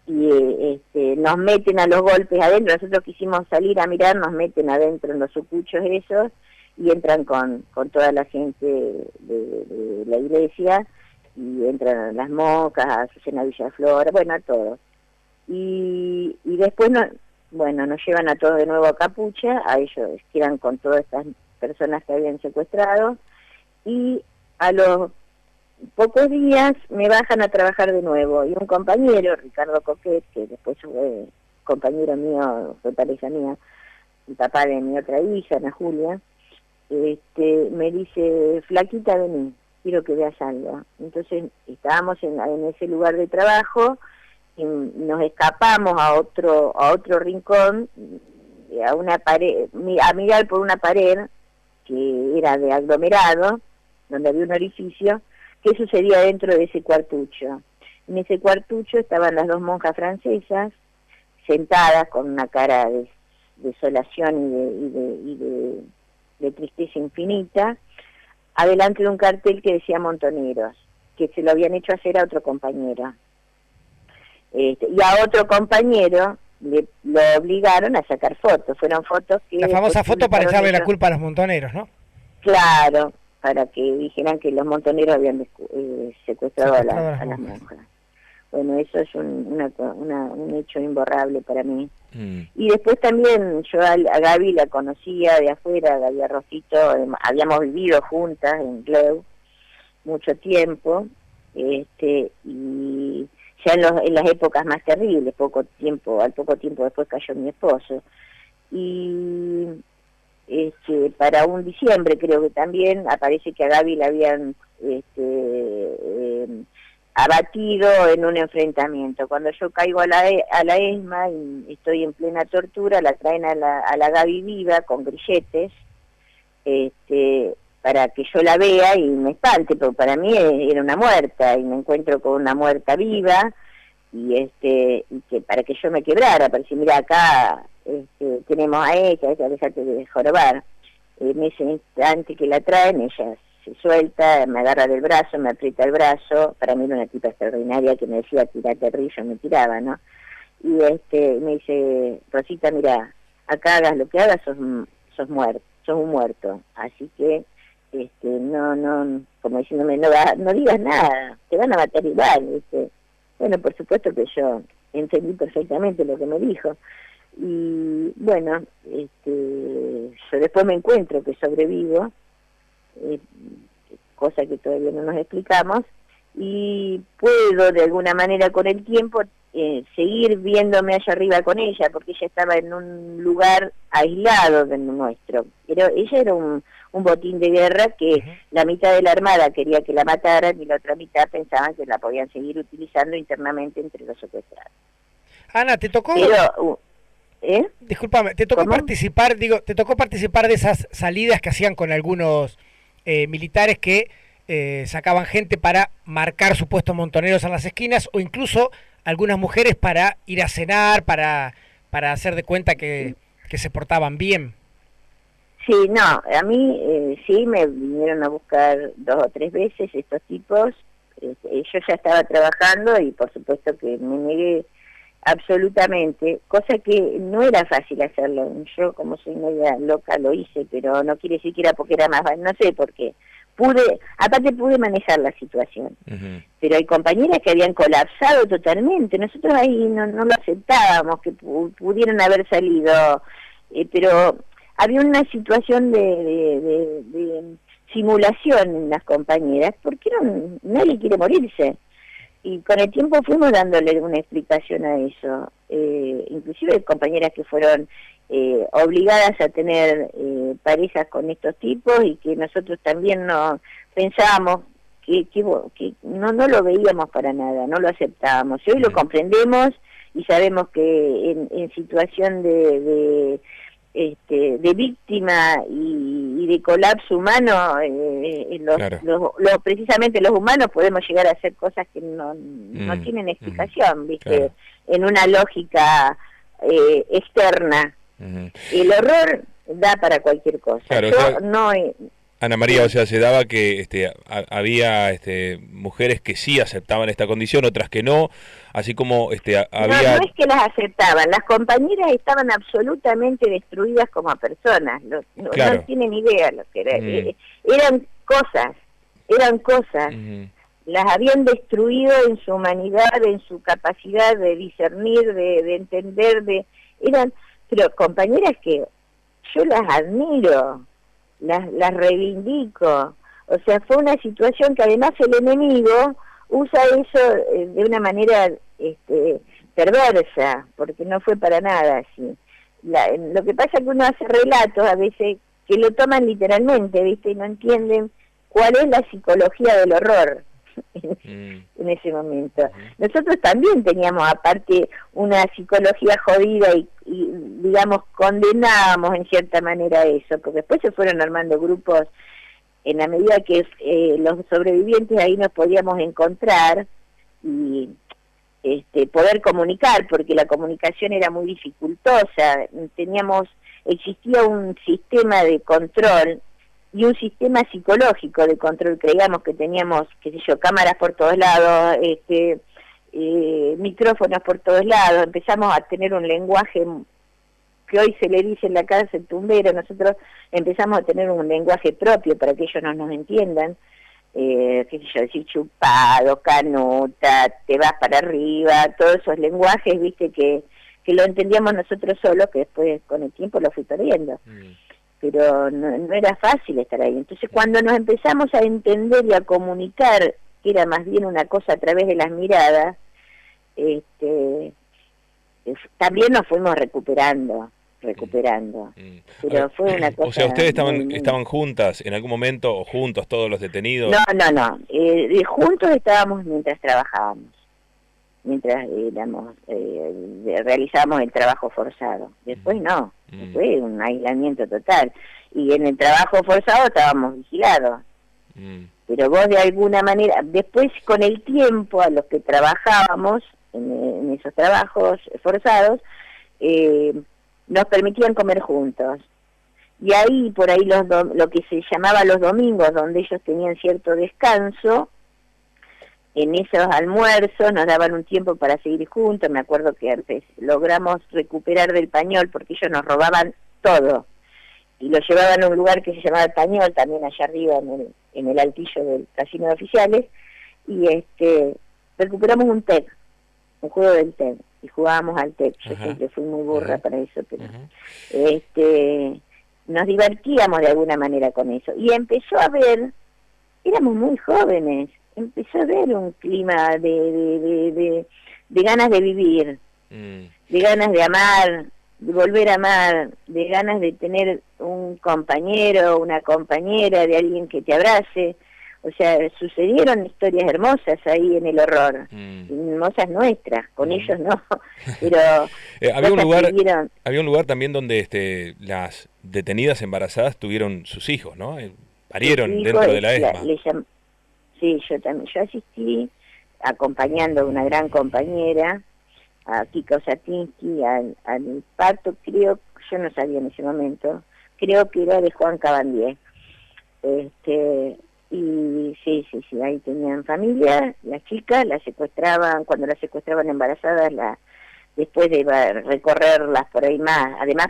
y nos meten a los golpes adentro. Nosotros quisimos salir a mirar, nos meten adentro en los sucuchos esos, y entran con toda la gente de la iglesia, y entran las monjas, a Azucena Villaflor, bueno, a todos. Y después nos llevan a todos de nuevo a Capucha, a ellos que eran con todas estas personas que habían secuestrado, y a los pocos días me bajan a trabajar de nuevo, y un compañero, Ricardo Coquet, que después fue compañero mío, fue pareja mía, el papá de mi otra hija, Ana Julia, me dice: flaquita, vení, quiero que veas algo. Entonces estábamos en ese lugar de trabajo y nos escapamos a otro rincón, a una pared, a mirar por una pared que era de aglomerado, donde había un orificio. ¿Qué sucedía dentro de ese cuartucho? En ese cuartucho estaban las dos monjas francesas sentadas con una cara de desolación y de tristeza infinita, adelante de un cartel que decía Montoneros, que se lo habían hecho hacer a otro compañero. Y a otro compañero lo obligaron a sacar fotos. Fueron fotos que... La famosa foto para echarle la culpa a los montoneros, ¿no? Claro, para que dijeran que los montoneros habían secuestrado a las monjas. Bueno, eso es un hecho imborrable para mí. Y después también yo a Gaby la conocía de afuera, Gaby Arrocito, habíamos vivido juntas en Gleu mucho tiempo, y ya en las épocas más terribles, al poco tiempo después cayó mi esposo. Y para un diciembre creo que también aparece que a Gaby la habían abatido en un enfrentamiento. Cuando yo caigo a la ESMA y estoy en plena tortura, la traen a la Gaby viva con grilletes, para que yo la vea y me espante, porque para mí era una muerta, y me encuentro con una muerta viva, y que para que yo me quebrara, para decir: mira, acá tenemos a ella, déjate de jorobar. En ese instante que la traen, ella se suelta, me agarra del brazo, me aprieta el brazo. Para mí era una tipa extraordinaria que me decía: tirate arriba, yo me tiraba, ¿no? Y me dice: Rosita, mira, acá hagas lo que hagas, sos muerto, sos un muerto, así que no, como diciéndome, no digas nada, te van a matar igual. Bueno, por supuesto que yo entendí perfectamente lo que me dijo. Y bueno, yo después me encuentro que sobrevivo, cosa que todavía no nos explicamos, y puedo de alguna manera con el tiempo seguir viéndome allá arriba con ella, porque ella estaba en un lugar aislado del nuestro. Pero ella era un botín de guerra que la mitad de la armada quería que la mataran y la otra mitad pensaban que la podían seguir utilizando internamente entre los secuestrados. Ana, ¿te tocó? Pero, discúlpame, ¿te tocó participar de esas salidas que hacían con algunos militares que sacaban gente para marcar supuestos montoneros en las esquinas, o incluso algunas mujeres para ir a cenar, para hacer de cuenta que se portaban bien? Sí, no, a mí sí me vinieron a buscar 2 o 3 veces estos tipos. Yo ya estaba trabajando y por supuesto que me negué absolutamente, cosa que no era fácil hacerlo. Yo, como soy media loca, lo hice, pero no quiere decir que era porque era más, no sé por qué. Aparte pude manejar la situación. Pero hay compañeras que habían colapsado totalmente. Nosotros ahí no lo aceptábamos, que pudieran haber salido, pero había una situación de simulación en las compañeras, porque nadie quiere morirse. Y con el tiempo fuimos dándole una explicación a eso. Inclusive compañeras que fueron obligadas a tener parejas con estos tipos y que nosotros también no pensábamos que no lo veíamos para nada, no lo aceptábamos. Y hoy lo comprendemos y sabemos que en situación de víctima y de colapso humano, precisamente los humanos podemos llegar a hacer cosas que no tienen explicación, ¿viste? Claro. En una lógica externa. El horror da para cualquier cosa. Claro, Ana María, o sea, se daba que había mujeres que sí aceptaban esta condición, otras que no, así como había... No es que las aceptaban, las compañeras estaban absolutamente destruidas como personas, claro. No tienen idea lo que era. Eran cosas, las habían destruido en su humanidad, en su capacidad de discernir, de entender, pero compañeras que yo las admiro, las reivindico. O sea, fue una situación que además el enemigo usa eso de una manera perversa, porque no fue para nada así. Lo que pasa es que uno hace relatos a veces que lo toman literalmente, ¿viste? Y no entienden cuál es la psicología del horror en ese momento. Nosotros también teníamos aparte una psicología jodida y digamos condenábamos en cierta manera eso, porque después se fueron armando grupos en la medida que los sobrevivientes ahí nos podíamos encontrar y poder comunicar, porque la comunicación era muy dificultosa. Existía un sistema de control y un sistema psicológico de control. Creíamos que teníamos, qué sé yo, cámaras por todos lados, micrófonos por todos lados. Empezamos a tener un lenguaje que hoy se le dice en la cárcel tumbero. Nosotros empezamos a tener un lenguaje propio para que ellos no nos entiendan. Qué sé yo, decir chupado, canuta, te vas para arriba, todos esos lenguajes, viste, que lo entendíamos nosotros solos, que después con el tiempo lo fui perdiendo. Pero no era fácil estar ahí. Entonces cuando nos empezamos a entender y a comunicar, que era más bien una cosa a través de las miradas, también nos fuimos recuperando. Pero fue una cosa... O sea, ¿ustedes estaban juntas en algún momento, o juntos todos los detenidos? No. Juntos estábamos mientras trabajábamos, mientras realizábamos el trabajo forzado. Después no, fue un aislamiento total. Y en el trabajo forzado estábamos vigilados. Pero vos de alguna manera, después con el tiempo a los que trabajábamos en esos trabajos forzados, nos permitían comer juntos. Y ahí, por ahí, lo que se llamaba los domingos, donde ellos tenían cierto descanso, en esos almuerzos nos daban un tiempo para seguir juntos. Me acuerdo que antes logramos recuperar del Pañol, porque ellos nos robaban todo. Y lo llevaban a un lugar que se llamaba el Pañol, también allá arriba en el altillo del casino de oficiales, y recuperamos un TEC, un juego del TEC, y jugábamos al TEC. Yo siempre fui muy burra para eso, pero nos divertíamos de alguna manera con eso. Y empezó a haber, éramos muy jóvenes, empezó a haber un clima de ganas de vivir, de ganas de amar, de volver a amar, de ganas de tener un compañero, una compañera, de alguien que te abrace. O sea, sucedieron historias hermosas ahí en el horror, hermosas nuestras, con ellos no, pero había un lugar también donde las detenidas embarazadas tuvieron sus hijos, ¿no? Parieron dentro de la ESMA. Sí, yo asistí acompañando a una gran compañera, a Kika Osatinsky, al parto, creo, yo no sabía en ese momento, creo que era de Juan Cabandier. Y sí, ahí tenían familia, las chicas las secuestraban, cuando las secuestraban embarazadas, después de recorrerlas por ahí más, además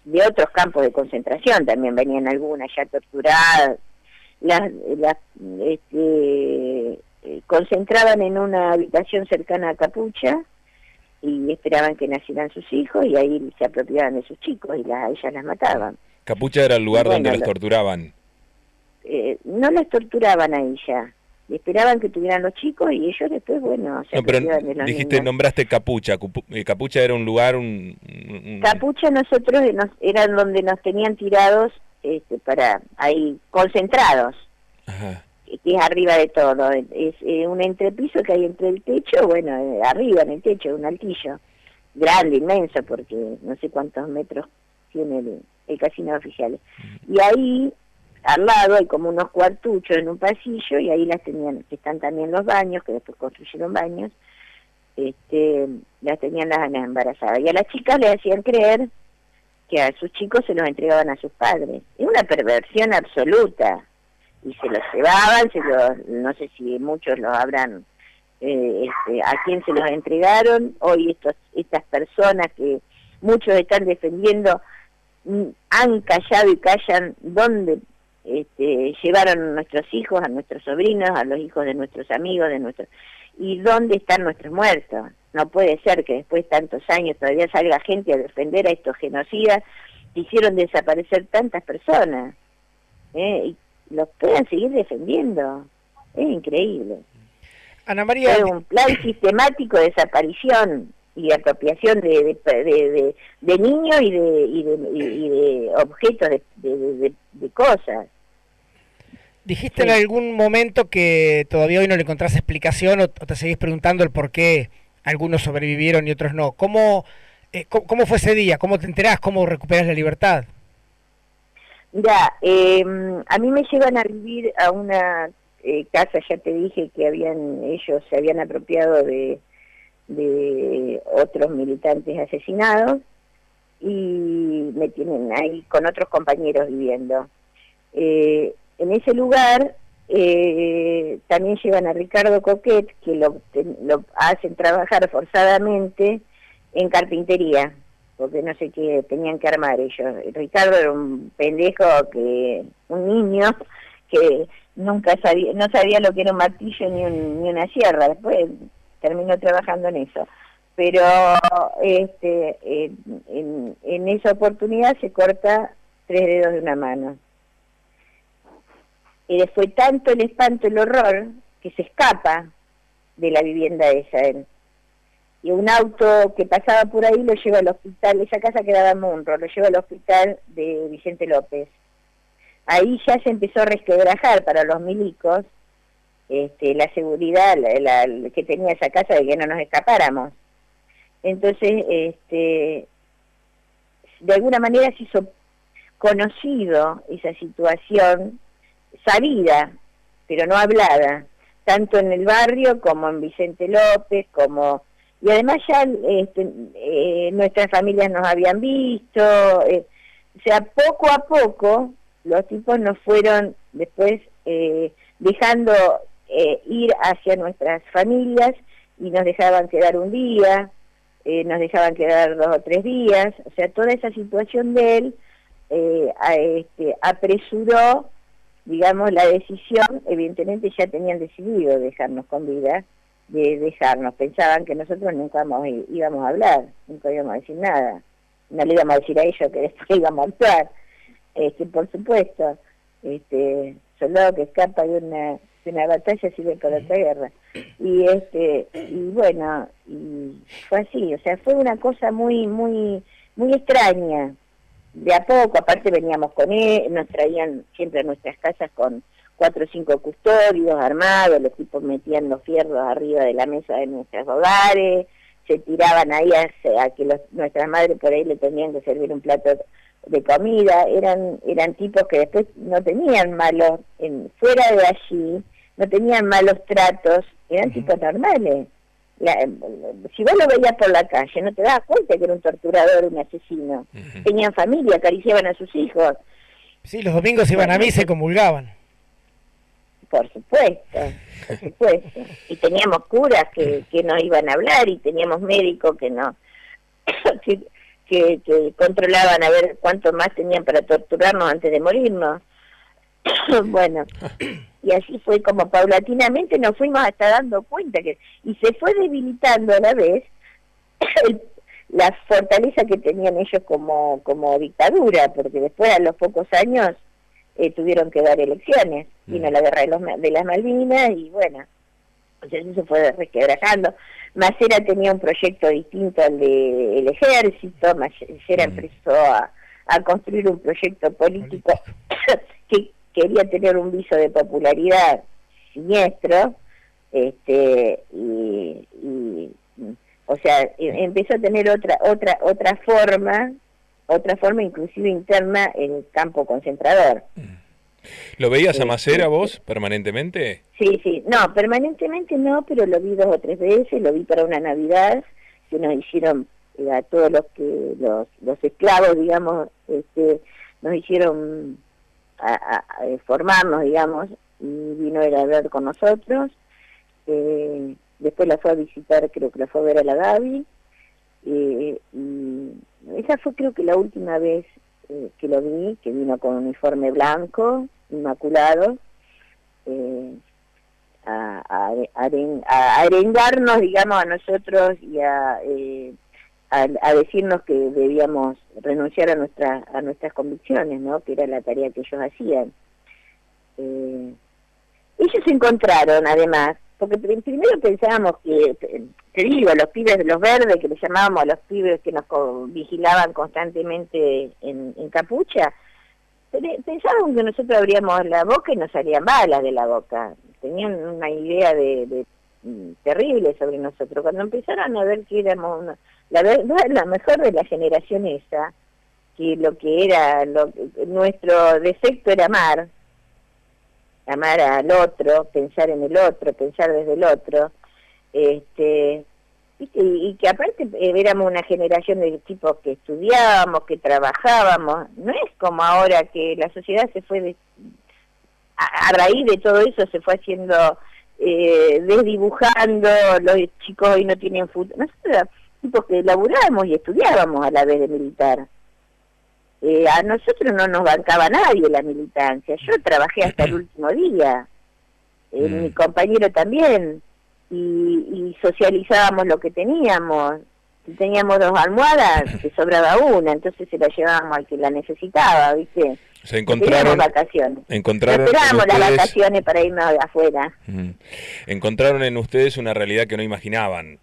de otros campos de concentración también venían algunas ya torturadas, concentraban en una habitación cercana a Capucha y esperaban que nacieran sus hijos y ahí se apropiaban de sus chicos y ellas las mataban. Capucha era el lugar donde las torturaban. No las torturaban ahí ya, esperaban que tuvieran los chicos y ellos después, bueno, se apropiaban de los dijiste, niños. nombraste Capucha. Capucha era un lugar, Capucha nosotros eran donde nos tenían tirados para ahí concentrados. Ajá. Que es arriba de todo, es un entrepiso que hay entre el techo, bueno, arriba en el techo, un altillo, grande, inmenso, porque no sé cuántos metros tiene el casino oficial. Y ahí, al lado, hay como unos cuartuchos en un pasillo, y ahí las tenían, que están también los baños, que después construyeron baños, las tenían las embarazadas. Y a las chicas les hacían creer que a sus chicos se los entregaban a sus padres. Es una perversión absoluta. Y se los llevaban, no sé si muchos los habrán, a quién se los entregaron. Hoy estas personas que muchos están defendiendo han callado y callan dónde llevaron a nuestros hijos, a nuestros sobrinos, a los hijos de nuestros amigos, y dónde están nuestros muertos. No puede ser que después de tantos años todavía salga gente a defender a estos genocidas que hicieron desaparecer tantas personas. Y los puedan seguir defendiendo. Es increíble. Ana María, es un plan sistemático de desaparición y de apropiación de niños y de objetos de cosas. Dijiste en algún momento que todavía hoy no le encontrás explicación o te seguís preguntando el por qué algunos sobrevivieron y otros no. ¿Cómo fue ese día? ¿Cómo te enterás? ¿Cómo recuperás la libertad? Mira, a mí me llevan a vivir a una casa, ya te dije que ellos se habían apropiado de otros militantes asesinados y me tienen ahí con otros compañeros viviendo. En ese lugar también llevan a Ricardo Coquet, que lo hacen trabajar forzadamente en carpintería, porque no sé qué tenían que armar ellos. Ricardo era un pendejo, un niño que no sabía lo que era un martillo ni una sierra. Después terminó trabajando en eso. Pero en esa oportunidad se corta 3 dedos de una mano. Y fue tanto el espanto, el horror, que se escapa de la vivienda esa él. Y un auto que pasaba por ahí lo lleva al hospital, esa casa quedaba en Munro, lo lleva al hospital de Vicente López. Ahí ya se empezó a resquebrajar para los milicos la seguridad que tenía esa casa de que no nos escapáramos. Entonces, de alguna manera se hizo conocido esa situación, sabida, pero no hablada, tanto en el barrio como en Vicente López, y además ya nuestras familias nos habían visto, o sea, poco a poco los tipos nos fueron después dejando ir hacia nuestras familias y nos dejaban quedar un día, nos dejaban quedar 2 o 3 días, o sea, toda esa situación de él apresuró, digamos, la decisión. Evidentemente ya tenían decidido dejarnos con vida, pensaban que nosotros nunca íbamos a hablar, nunca íbamos a decir nada, no le íbamos a decir a ellos que después íbamos a actuar, por supuesto, soldado que escapa de una batalla sirve para otra guerra, y bueno, y fue así, o sea, fue una cosa muy, muy, muy extraña. De a poco, aparte veníamos con él, nos traían siempre a nuestras casas con 4 o 5 custodios armados, los tipos metían los fierros arriba de la mesa de nuestros hogares, se tiraban ahí a que nuestras madres por ahí le tenían que servir un plato de comida. Eran tipos que después no tenían fuera de allí, no tenían malos tratos, eran tipos normales, si vos lo veías por la calle, no te dabas cuenta que era un torturador, un asesino. Tenían familia, acariciaban a sus hijos. Sí, los domingos iban a misa y comulgaban. Por supuesto, por supuesto. Y teníamos curas que no iban a hablar, y teníamos médicos que no que controlaban a ver cuánto más tenían para torturarnos antes de morirnos. Bueno, y así fue como paulatinamente nos fuimos hasta dando cuenta y se fue debilitando a la vez la fortaleza que tenían ellos como dictadura, porque después a los pocos años tuvieron que dar elecciones, vino la guerra de las Malvinas y bueno, entonces se fue resquebrajando. Macera tenía un proyecto distinto al del ejército, Macera empezó a construir un proyecto político que quería tener un viso de popularidad siniestro, o sea, empezó a tener otra forma inclusive interna en el campo concentrador. ¿Lo veías a Macera vos permanentemente? Sí, no, permanentemente no, pero lo vi 2 o 3 veces, lo vi para una Navidad que nos hicieron a todos los esclavos, digamos, nos hicieron a formarnos, digamos, y vino a hablar con nosotros. Después la fue a visitar, creo que la fue a ver a la Gaby, y esa fue creo que la última vez que lo vi, que vino con un uniforme blanco, inmaculado, a arengarnos, digamos, a nosotros y a decirnos que debíamos renunciar a nuestras convicciones, ¿no? Que era la tarea que ellos hacían. Ellos se encontraron, además, porque primero pensábamos que, te digo, los pibes de los verdes, que les llamábamos a los pibes que nos vigilaban constantemente en capucha, pensaban que nosotros abríamos la boca y nos salían balas de la boca. Tenían una idea de terrible sobre nosotros. Cuando empezaron a ver que éramos la mejor de la generación esa, que lo que era nuestro defecto era amar al otro, pensar en el otro, pensar desde el otro, y que aparte éramos una generación de tipos que estudiábamos, que trabajábamos. No es como ahora que la sociedad se fue a raíz de todo eso se fue haciendo desdibujando, los chicos hoy no tienen futuro. Nosotros tipos que laburábamos y estudiábamos a la vez de militar. A nosotros no nos bancaba nadie la militancia. Yo trabajé hasta el último día, mi compañero también, y socializábamos lo que teníamos. Si teníamos 2 almohadas, se sobraba una, entonces se la llevábamos al que la necesitaba, ¿viste? Se encontraron vacaciones. Encontraron esperábamos las vacaciones para irnos afuera. Encontraron en ustedes una realidad que no imaginaban.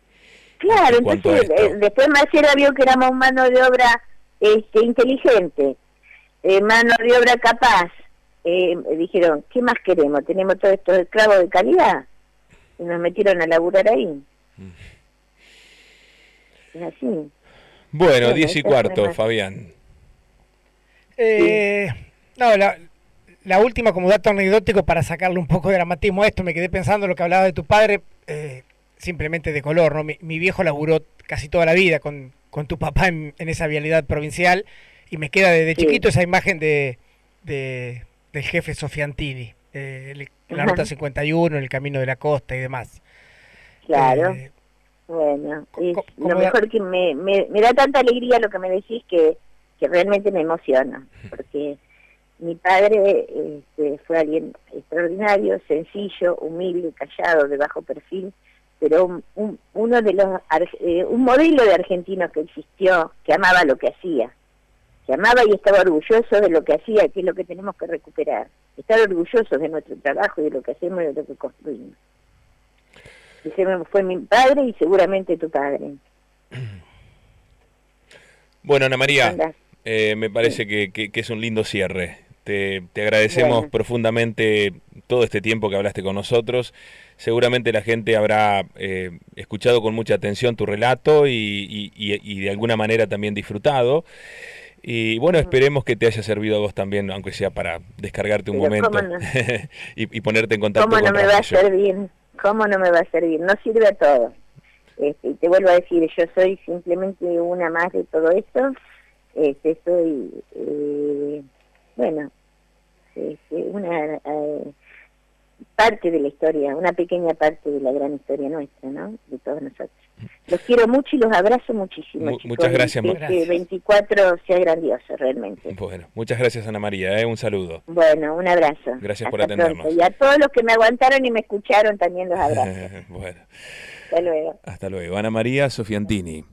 Claro, entonces después Macera vio que éramos mano de obra inteligente, mano de obra capaz. Dijeron, ¿qué más queremos? Tenemos todos estos esclavos de calidad. Y nos metieron a laburar ahí. Es así. Bueno, 10:15, Fabián. No, la última, como dato anecdótico para sacarle un poco de dramatismo a esto, me quedé pensando en lo que hablaba de tu padre, simplemente de color, ¿no? Mi viejo laburó casi toda la vida con tu papá en esa vialidad provincial, y me queda desde chiquito esa imagen del jefe Sofiantini, la Ruta 51, el Camino de la Costa y demás. Claro. Bueno, lo mejor que me da tanta alegría lo que me decís que realmente me emociona, porque mi padre fue alguien extraordinario, sencillo, humilde, callado, de bajo perfil, pero uno de los un modelo de argentino que existió, que amaba lo que hacía, que amaba y estaba orgulloso de lo que hacía, que es lo que tenemos que recuperar, estar orgullosos de nuestro trabajo y de lo que hacemos y de lo que construimos. Ese fue mi padre y seguramente tu padre. Bueno, Ana María, me parece que es un lindo cierre. Te agradecemos profundamente todo este tiempo que hablaste con nosotros. Seguramente la gente habrá escuchado con mucha atención tu relato y de alguna manera también disfrutado. Y bueno, esperemos que te haya servido a vos también, aunque sea para descargarte un momento no. y ponerte en contacto con ¿Cómo no me va a servir? ¿Cómo no me va a servir? No sirve a todo. Y te vuelvo a decir, yo soy simplemente una más de todo esto. Soy, bueno, una parte de la historia, una pequeña parte de la gran historia nuestra, ¿no? De todos nosotros. Los quiero mucho y los abrazo muchísimo, chicos. Muchas gracias. Que 24 sea grandioso, realmente. Bueno, muchas gracias, Ana María, un saludo. Bueno, un abrazo. Gracias por Hasta atendernos. pronto. Y a todos los que me aguantaron y me escucharon también los abrazo. Bueno. Hasta luego. Hasta luego. Ana María Sofiantini.